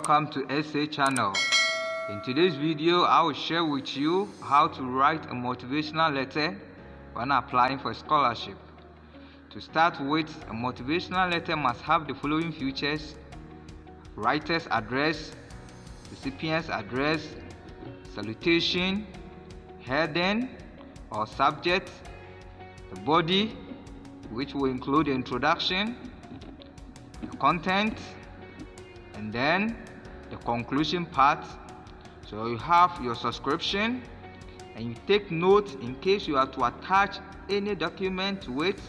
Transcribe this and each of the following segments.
welcome to Essay Channel. In today's video, I will share with you how to write a motivational letter when applying for a scholarship. To start with, a motivational letter must have the following features: writer's address, recipient's address, salutation, heading or subject, the body, which will include the introduction, the content, and then the conclusion part. So you have your subscription, and you take note in case you are to attach any document to it.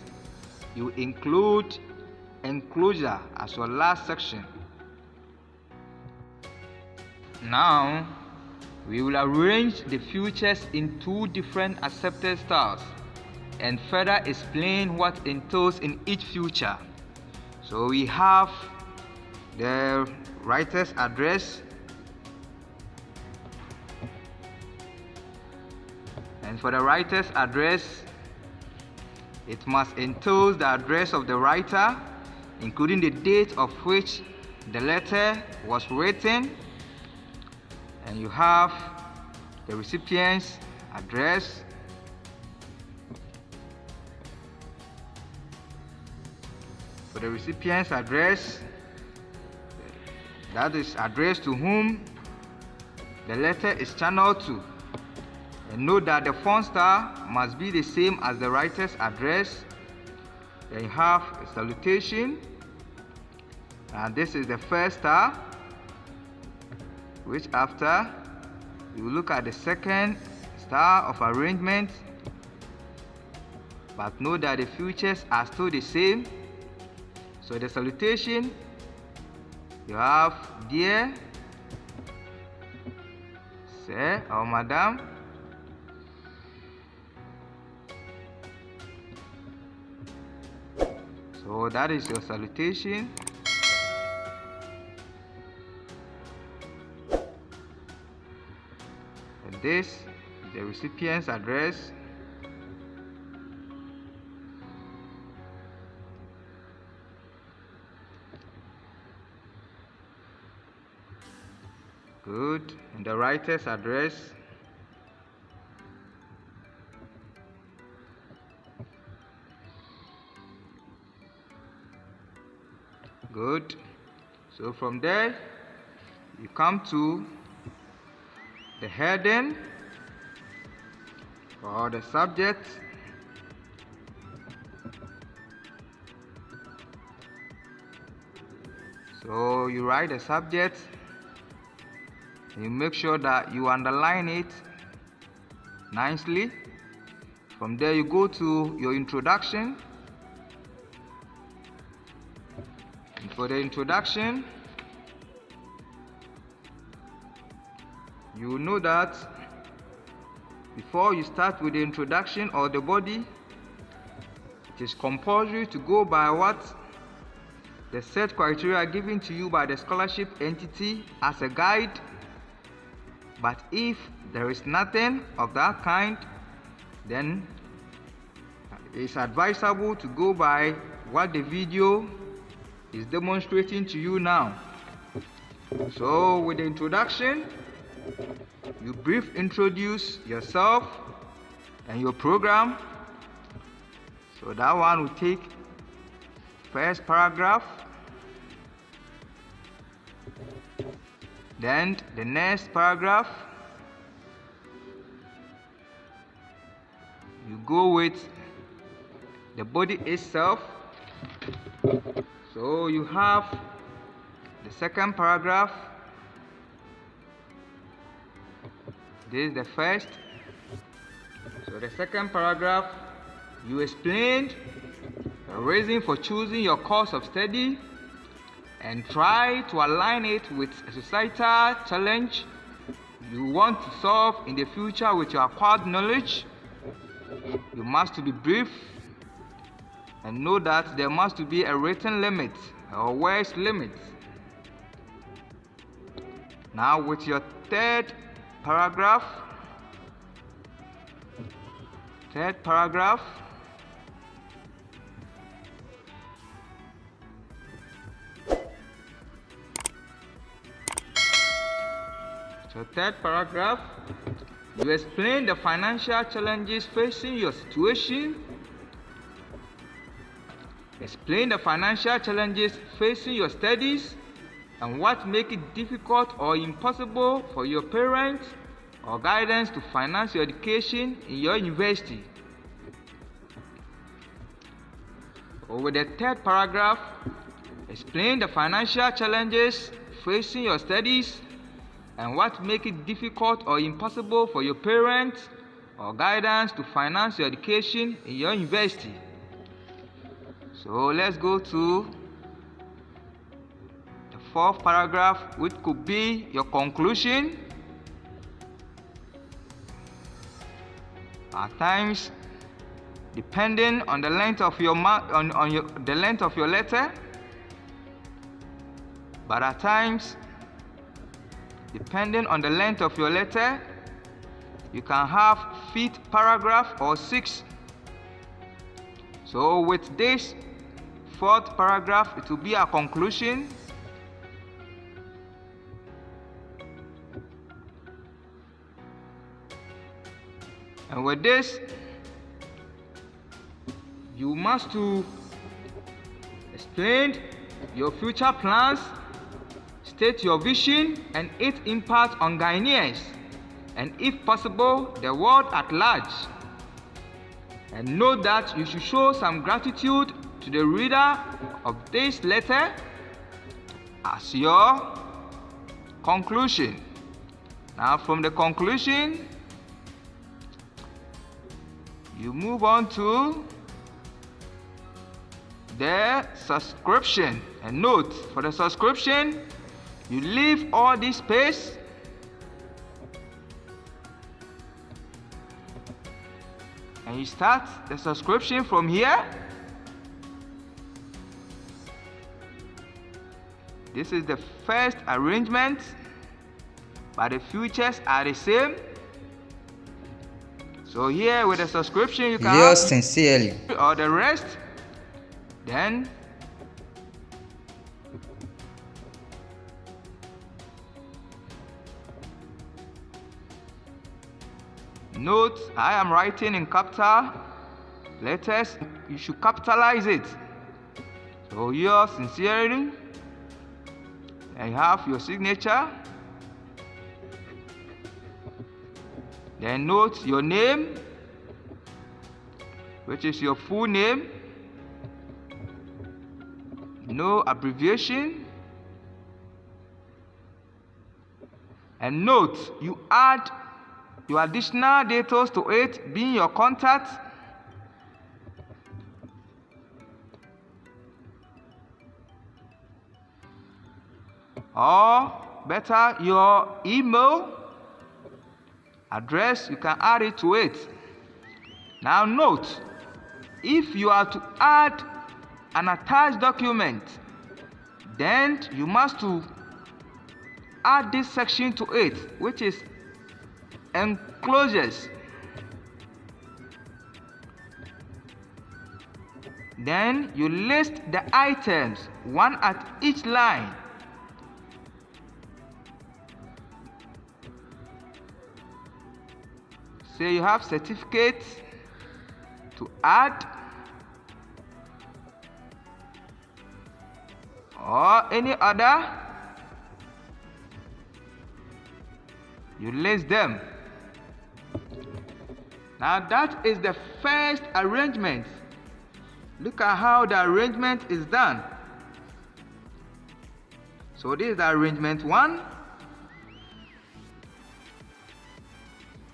You include enclosure as your last section. Now we will arrange the features in two different accepted styles and further explain what entails in each feature. So we have the writer's address, and for the writer's address, it must entail the address of the writer, including the date of which the letter was written. And you have the recipient's address, for the recipient's address, that is address to whom the letter is channeled to. And note that the font style must be the same as the writer's address. Then you have a salutation, and this is the first star, which after you look at the second star of arrangement. But note that the features are still the same. So the salutation, you have dear sir or madam, so that is your salutation. And this is the recipient's address. Good. And the writer's address. Good. So from there you come to the heading or the subject. So you write the subject, and you make sure that you underline it nicely. From there you go to your introduction. And for the introduction, you know that before you start with the introduction or the body, it is compulsory to go by what the set criteria given to you by the scholarship entity as a guide. But if there is nothing of that kind, then it's advisable to go by what the video is demonstrating to you now. So with the introduction, you brief introduce yourself and your program. So that one will take first paragraph. Then the next paragraph, you go with the body itself. So you have the second paragraph. This is the first. So the second paragraph, you explained the reason for choosing your course of study and try to align it with a societal challenge you want to solve in the future with your acquired knowledge. You must be brief and know that there must be a written limit or words limit. Now with your third paragraph, The third paragraph, you explain the financial challenges facing your situation. Explain the financial challenges facing your studies and what makes it difficult or impossible for your parents or guidance to finance your education in your university. Over the third paragraph, explain the financial challenges facing your studies and what makes it difficult or impossible for your parents or guidance to finance your education in your university. So let's go to the fourth paragraph, which could be your conclusion. At times, depending on the length of your letter, but at times, depending on the length of your letter, you can have 5th paragraph or 6th. So with this 4th paragraph, it will be a conclusion. And with this, you must to explain your future plans, state your vision and its impact on Ghanaians, and if possible, the world at large. And note that you should show some gratitude to the reader of this letter as your conclusion. Now from the conclusion, you move on to the subscription. And note, for the subscription, you leave all this space and you start the subscription from here. This is the first arrangement, but the features are the same. So here with the subscription, you can yours sincerely or the rest. Then note, I am writing in capital letters. You should capitalize it. So yours sincerely, and you have your signature. Then note your name, which is your full name. No abbreviation. And note, you add your additional details to it, being your contact, or better, your email address. You can add it to it. Now note, if you are to add an attached document, then you must to add this section to it, which is enclosures. Then you list the items, one at each line. Say you have certificates to add, or any other, you list them. Now that is the first arrangement. Look at how the arrangement is done. So this is the arrangement 1.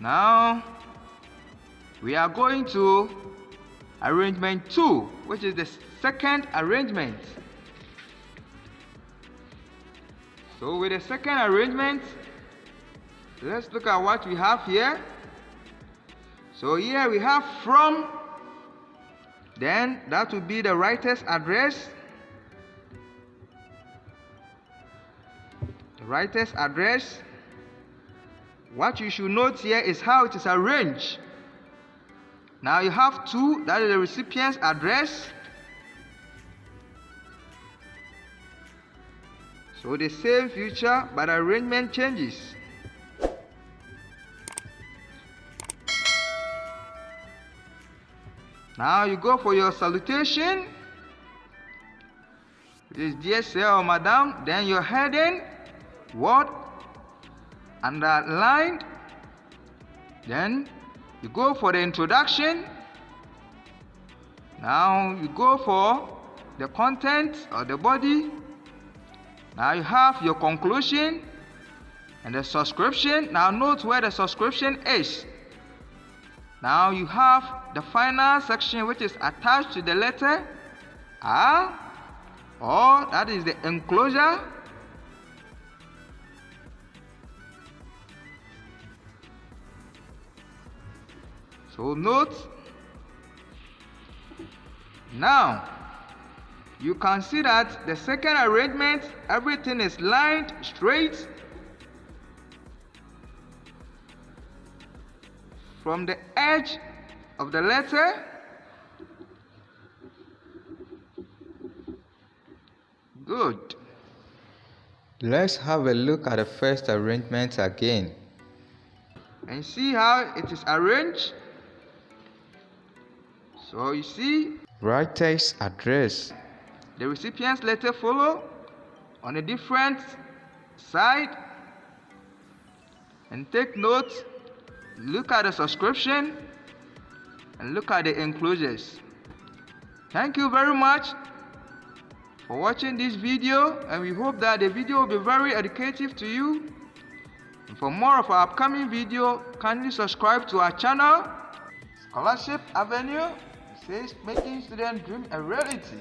Now we are going to arrangement 2, which is the second arrangement. So with the second arrangement, let's look at what we have here. So here we have from, then that will be the writer's address. The writer's address. What you should note here is how it is arranged. Now you have 2, that is the recipient's address. So the same feature, but arrangement changes. Now you go for your salutation. This is dear sir or madam. Then your heading, word underlined. Then you go for the introduction. Now you go for the content or the body. Now you have your conclusion and the subscription. Now note where the subscription is. Now you have the final section, which is attached to the letter R, or that is the enclosure. So note, now you can see that the second arrangement, everything is lined straight from the edge of the letter. Good. Let's have a look at the first arrangement again and see how it is arranged. So you see, writer's address. The recipient's letter follow on a different side. And take note, look at the subscription and look at the enclosures. Thank you very much for watching this video, and we hope that the video will be very educative to you. And for more of our upcoming video, kindly subscribe to our channel. Scholarship Avenue says making student dream a reality.